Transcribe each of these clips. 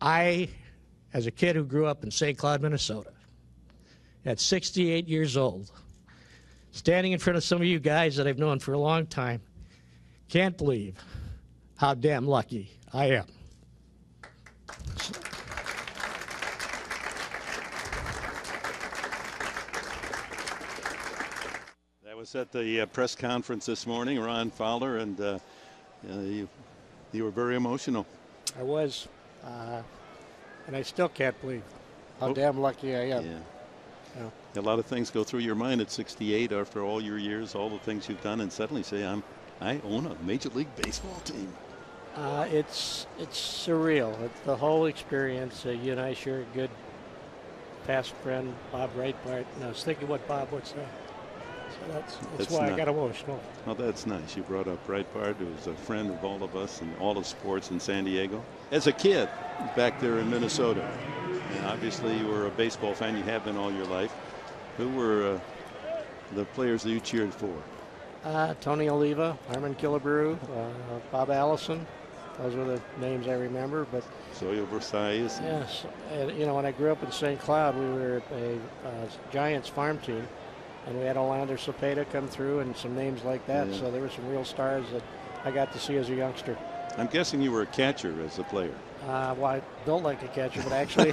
I, as a kid who grew up in St. Cloud, Minnesota, at 68 years old, standing in front of some of you guys that I've known for a long time, can't believe how damn lucky I am. That was at the press conference this morning, Ron Fowler, and you were very emotional. I was, and I still can't believe how damn lucky I am. Yeah. A lot of things go through your mind at 68 after all your years, all the things you've done, and suddenly say, I own a Major League Baseball team. It's surreal. It's the whole experience. You and I share a good past friend, Bob Breitbart, and I was thinking what Bob would say. So that's why I got emotional. Well, that's nice. You brought up Breitbart, who was a friend of all of us and all of sports in San Diego. As a kid back there in Minnesota, and obviously you were a baseball fan. You have been all your life. Who were the players that you cheered for? Tony Oliva, Harmon Killebrew, Bob Allison. Those were the names I remember. But Zoyo Versailles. Yes. And, when I grew up in St. Cloud, we were a Giants farm team. And we had Olander Cepeda come through and some names like that. Yeah. So there were some real stars that I got to see as a youngster. I'm guessing you were a catcher as a player. Well, I don't like a catcher, but actually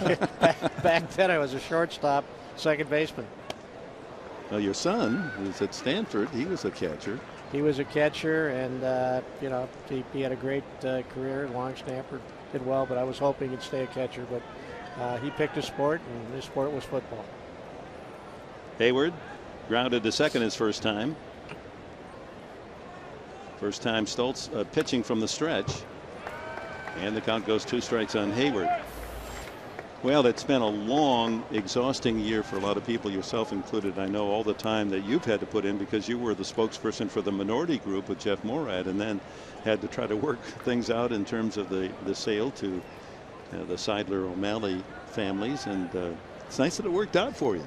back then I was a shortstop, second baseman. Well, your son is at Stanford. He was a catcher. He was a catcher, and, he had a great career, long snapper, did well, but I was hoping he'd stay a catcher. But he picked a sport, and his sport was football. Hayward grounded to second his first time. First time Stoltz pitching from the stretch. And the count goes 2 strikes on Hayward. Well, it's been a long, exhausting year for a lot of people, yourself included. I know all the time that you've had to put in because you were the spokesperson for the minority group with Jeff Morad, and then had to try to work things out in terms of the sale to the Seidler O'Malley families. And it's nice that it worked out for you.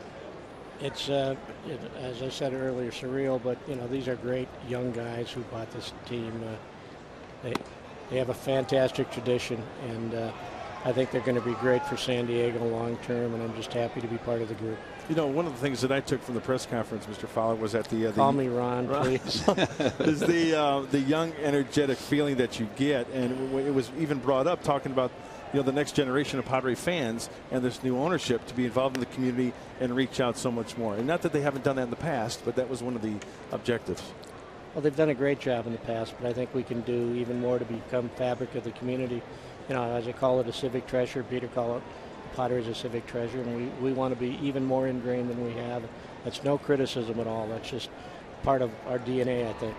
It's, as I said earlier, surreal, but, these are great young guys who bought this team. They have a fantastic tradition, and I think they're going to be great for San Diego long term, and I'm just happy to be part of the group. One of the things that I took from the press conference, Mr. Fowler, was at the call me Ron, please. is the young, energetic feeling that you get, and it was even brought up talking about the next generation of Padre fans and this new ownership to be involved in the community and reach out so much more. And not that they haven't done that in the past, but that was one of the objectives. Well, they've done a great job in the past, but I think we can do even more to become fabric of the community. As I call it, a civic treasure. Peter called it Padres a civic treasure, and we want to be even more ingrained than we have. That's no criticism at all. That's just part of our DNA, I think.